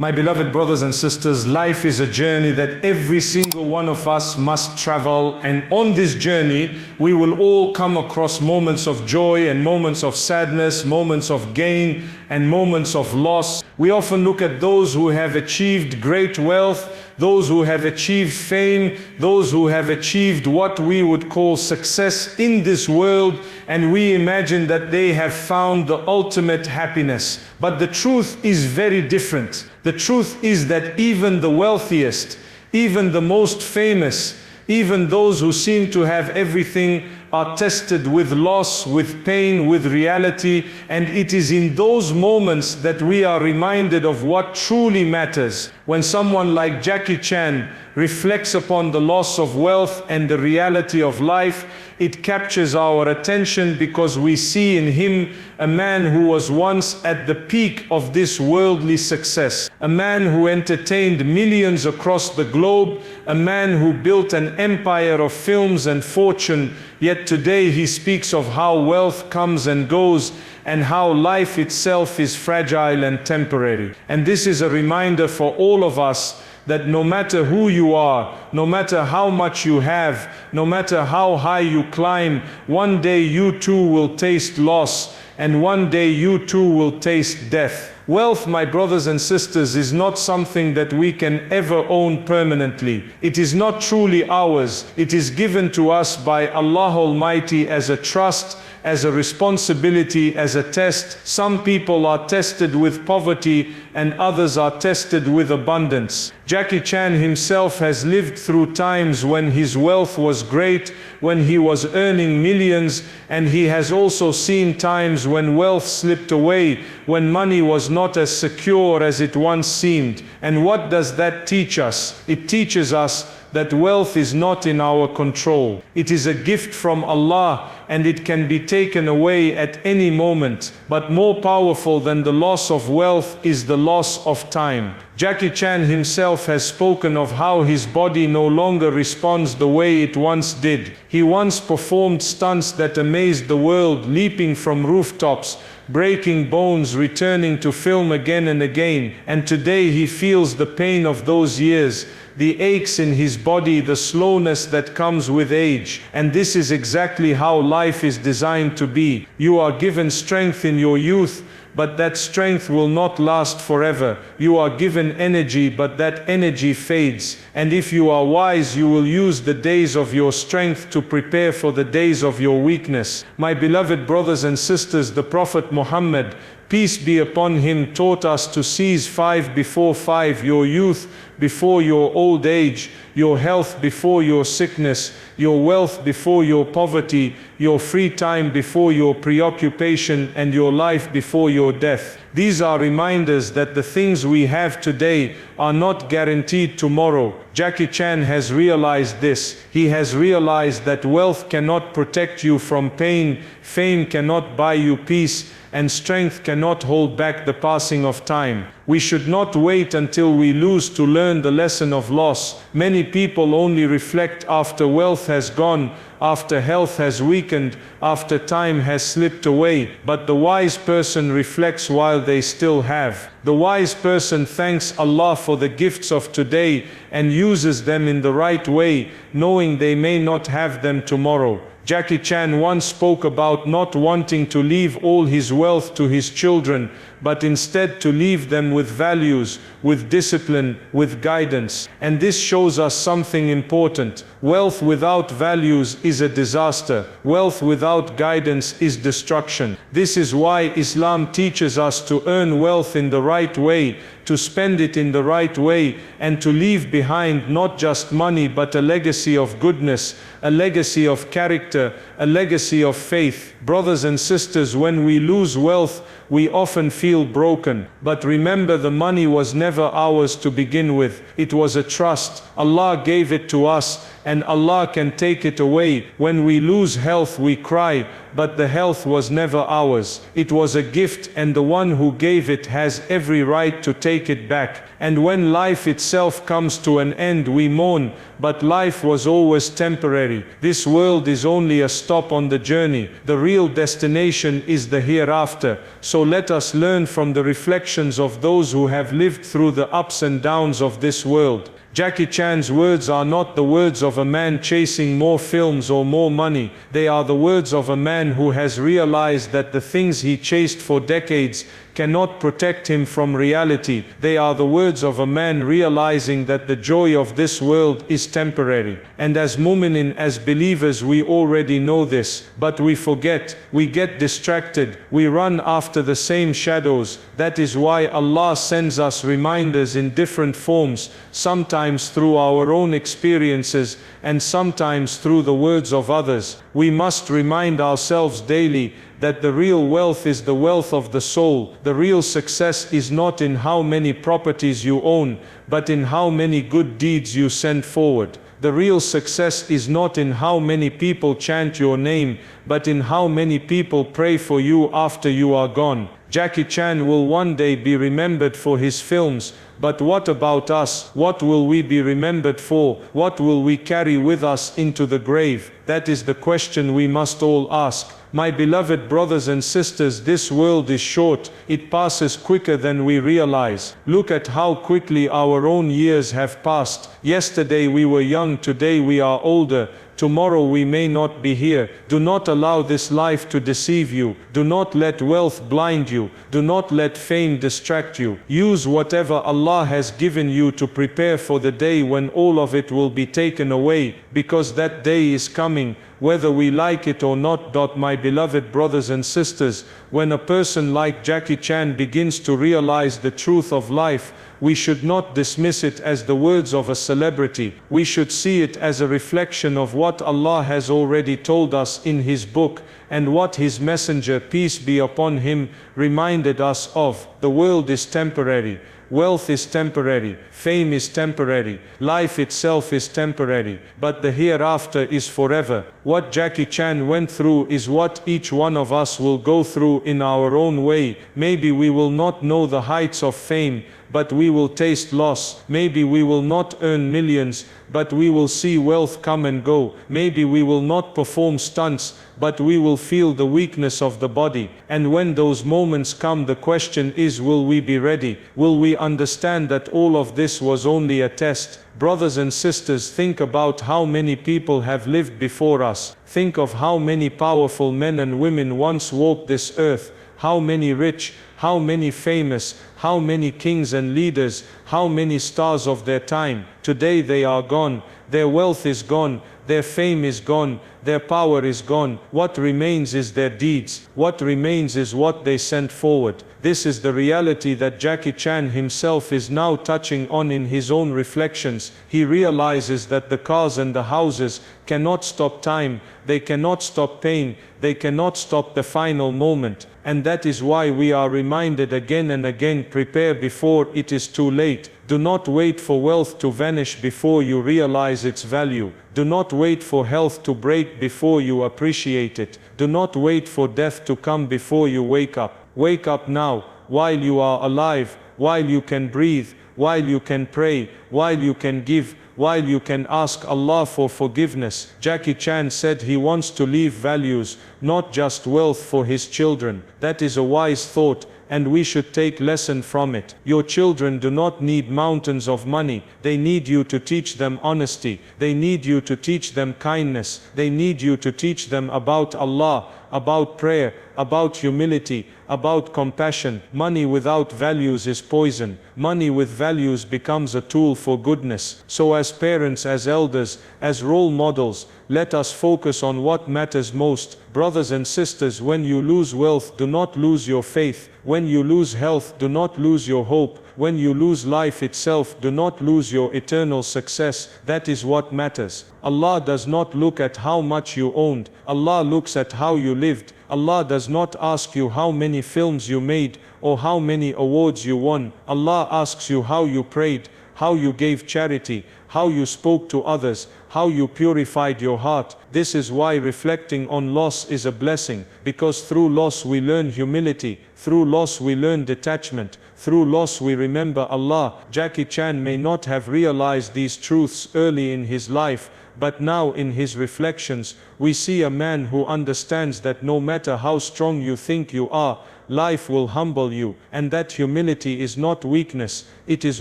My beloved brothers and sisters, life is a journey that every single one of us must travel, and on this journey we will all come across moments of joy and moments of sadness, moments of gain and moments of loss. We often look at those who have achieved great wealth, those who have achieved fame, those who have achieved what we would call success in this world, and we imagine that they have found the ultimate happiness. But the truth is very different. The truth is that even the wealthiest, even the most famous, even those who seem to have everything are tested with loss, with pain, with reality, and it is in those moments that we are reminded of what truly matters. When someone like Jackie Chan reflects upon the loss of wealth and the reality of life, it captures our attention because we see in him a man who was once at the peak of this worldly success, a man who entertained millions across the globe, a man who built an empire of films and fortune, yet today he speaks of how wealth comes and goes and how life itself is fragile and temporary. And this is a reminder for all of us that no matter who you are, no matter how much you have, no matter how high you climb, one day you too will taste loss, and one day you too will taste death. Wealth, my brothers and sisters, is not something that we can ever own permanently. It is not truly ours. It is given to us by Allah Almighty as a trust, as a responsibility, as a test. Some people are tested with poverty and others are tested with abundance. Jackie Chan himself has lived through times when his wealth was great, when he was earning millions, and he has also seen times when wealth slipped away, when money was not as secure as it once seemed. And what does that teach us? It teaches us that wealth is not in our control. It is a gift from Allah, and it can be taken away at any moment. But more powerful than the loss of wealth is the loss of time. Jackie Chan himself has spoken of how his body no longer responds the way it once did. He once performed stunts that amazed the world, leaping from rooftops, breaking bones, returning to film again and again. And today he feels the pain of those years, the aches in his body, the slowness that comes with age. And this is exactly how life is designed to be. You are given strength in your youth, but that strength will not last forever. You are given energy, but that energy fades. And if you are wise, you will use the days of your strength to prepare for the days of your weakness. My beloved brothers and sisters, the Prophet Muhammad, peace be upon him, taught us to seize 5 before 5, your youth before your old age, your health before your sickness, your wealth before your poverty, your free time before your preoccupation, and your life before your death. These are reminders that the things we have today are not guaranteed tomorrow. Jackie Chan has realized this. He has realized that wealth cannot protect you from pain, fame cannot buy you peace, and strength cannot hold back the passing of time. We should not wait until we lose to learn the lesson of loss. Many people only reflect after wealth has gone, after health has weakened, after time has slipped away. But the wise person reflects while they still have. The wise person thanks Allah for the gifts of today and uses them in the right way, knowing they may not have them tomorrow. Jackie Chan once spoke about not wanting to leave all his wealth to his children, but instead to leave them with values, with discipline, with guidance. And this shows us something important. Wealth without values is a disaster. Wealth without guidance is destruction. This is why Islam teaches us to earn wealth in the right way, to spend it in the right way, and to leave behind not just money but a legacy of goodness, a legacy of character, a legacy of faith. Brothers and sisters, when we lose wealth, we often feel broken. But remember, the money was never ours to begin with. It was a trust. Allah gave it to us, and Allah can take it away. When we lose health, we cry, but the health was never ours. It was a gift, and the one who gave it has every right to take it back. And when life itself comes to an end, we mourn, but life was always temporary. This world is only a stop on the journey. The real destination is the hereafter. So let us learn from the reflections of those who have lived through the ups and downs of this world. Jackie Chan's words are not the words of a man chasing more films or more money. They are the words of a man who has realized that the things he chased for decades cannot protect him from reality. They are the words of a man realizing that the joy of this world is temporary. And as mu'minin, as believers, we already know this, but we forget, we get distracted, we run after the same shadows. That is why Allah sends us reminders in different forms, sometimes through our own experiences, and sometimes through the words of others. We must remind ourselves daily that the real wealth is the wealth of the soul. The real success is not in how many properties you own, but in how many good deeds you send forward. The real success is not in how many people chant your name, but in how many people pray for you after you are gone. Jackie Chan will one day be remembered for his films, but what about us? What will we be remembered for? What will we carry with us into the grave? That is the question we must all ask. My beloved brothers and sisters, this world is short. It passes quicker than we realize. Look at how quickly our own years have passed. Yesterday we were young, today we are older. Tomorrow we may not be here. Do not allow this life to deceive you. Do not let wealth blind you. Do not let fame distract you. Use whatever Allah has given you to prepare for the day when all of it will be taken away, because that day is coming, whether we like it or not. My beloved brothers and sisters, when a person like Jackie Chan begins to realize the truth of life, we should not dismiss it as the words of a celebrity. We should see it as a reflection of what Allah has already told us in His book, and what His Messenger, peace be upon him, reminded us of. The world is temporary. Wealth is temporary, fame is temporary, life itself is temporary, but the hereafter is forever. What Jackie Chan went through is what each one of us will go through in our own way. Maybe we will not know the heights of fame, but we will taste loss. Maybe we will not earn millions, but we will see wealth come and go. Maybe we will not perform stunts, but we will feel the weakness of the body. And when those moments come, the question is, will we be ready? Will we understand that all of this was only a test? Brothers and sisters, think about how many people have lived before us. Think of how many powerful men and women once walked this earth. How many rich, how many famous, how many kings and leaders, how many stars of their time. Today they are gone, their wealth is gone, their fame is gone, their power is gone. What remains is their deeds. What remains is what they sent forward. This is the reality that Jackie Chan himself is now touching on in his own reflections. He realizes that the cars and the houses cannot stop time, they cannot stop pain, they cannot stop the final moment. And that is why we are reminded again and again, prepare before it is too late. Do not wait for wealth to vanish before you realize its value. Do not wait for health to break before you appreciate it. Do not wait for death to come before you wake up. Wake up now, while you are alive, while you can breathe, while you can pray, while you can give, while you can ask Allah for forgiveness. Jackie Chan said he wants to leave values, not just wealth, for his children. That is a wise thought, and we should take lesson from it. Your children do not need mountains of money. They need you to teach them honesty. They need you to teach them kindness. They need you to teach them about Allah, about prayer, about humility, about compassion. Money without values is poison. Money with values becomes a tool for goodness. So as parents, as elders, as role models, let us focus on what matters most. Brothers and sisters, when you lose wealth, do not lose your faith. When you lose health, do not lose your hope. When you lose life itself, do not lose your eternal success. That is what matters. Allah does not look at how much you owned. Allah looks at how you lived. Allah does not ask you how many films you made or how many awards you won. Allah asks you how you prayed, how you gave charity, how you spoke to others, how you purified your heart. This is why reflecting on loss is a blessing, because through loss we learn humility, through loss we learn detachment, through loss we remember Allah. Jackie Chan may not have realized these truths early in his life, but now in his reflections, we see a man who understands that no matter how strong you think you are, life will humble you, and that humility is not weakness, it is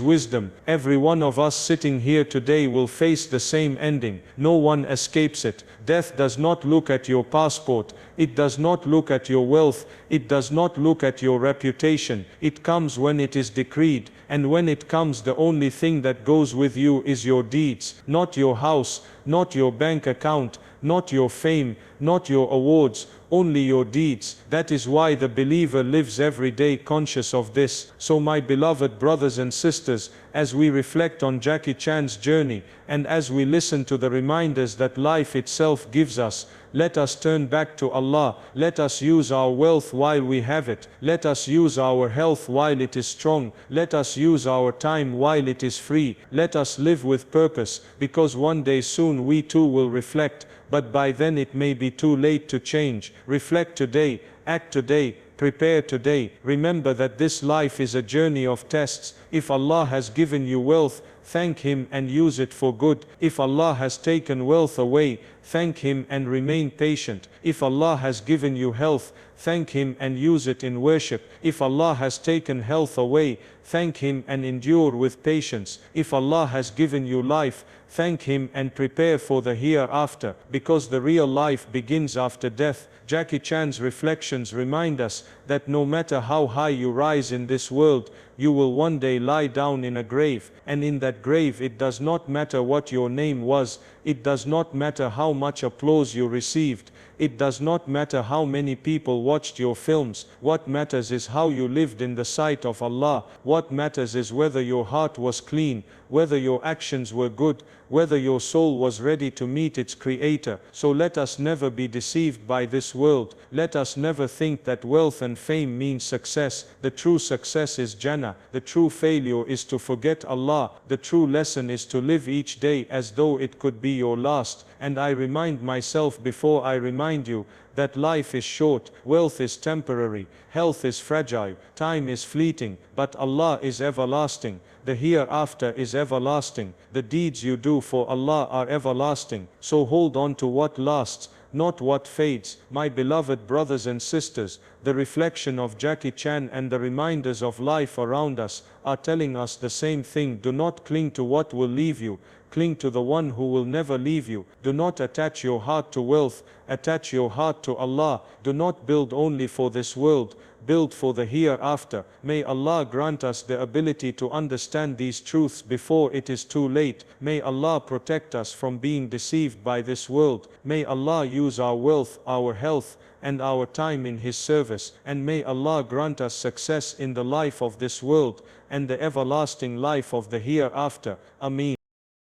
wisdom. Every one of us sitting here today will face the same ending. No one escapes it. Death does not look at your passport, it does not look at your wealth, it does not look at your reputation. It comes when it is decreed, and when it comes, the only thing that goes with you is your deeds, not your house, not your bank account, not your fame, not your awards, only your deeds. That is why the believer lives every day conscious of this. So my beloved brothers and sisters, as we reflect on Jackie Chan's journey, and as we listen to the reminders that life itself gives us, let us turn back to Allah. Let us use our wealth while we have it. Let us use our health while it is strong. Let us use our time while it is free. Let us live with purpose, because one day soon we too will reflect, but by then it may be too late to change. Reflect today, act today, prepare today. Remember that this life is a journey of tests. If Allah has given you wealth, thank Him and use it for good. If Allah has taken wealth away, thank Him and remain patient. If Allah has given you health, thank Him and use it in worship. If Allah has taken health away, thank Him and endure with patience. If Allah has given you life, thank Him and prepare for the hereafter, because the real life begins after death. Jackie Chan's reflections remind us that no matter how high you rise in this world, you will one day lie down in a grave, and in that grave it does not matter what your name was, it does not matter how much applause you received, it does not matter how many people watched your films. What matters is how you lived in the sight of Allah. What matters is whether your heart was clean, whether your actions were good, whether your soul was ready to meet its Creator. So let us never be deceived by this world. Let us never think that wealth and fame means success. The true success is Jannah. The true failure is to forget Allah. The true lesson is to live each day as though it could be your last. And I remind myself before I remind you that life is short, wealth is temporary, health is fragile, time is fleeting, but Allah is everlasting. The hereafter is everlasting. The deeds you do for Allah are everlasting. So hold on to what lasts, not what fades. My beloved brothers and sisters, the reflection of Jackie Chan and the reminders of life around us are telling us the same thing. Do not cling to what will leave you. Cling to the one who will never leave you. Do not attach your heart to wealth. Attach your heart to Allah. Do not build only for this world. Build for the hereafter. May Allah grant us the ability to understand these truths before it is too late. May Allah protect us from being deceived by this world. May Allah use our wealth, our health, and our time in His service. And may Allah grant us success in the life of this world and the everlasting life of the hereafter. Ameen.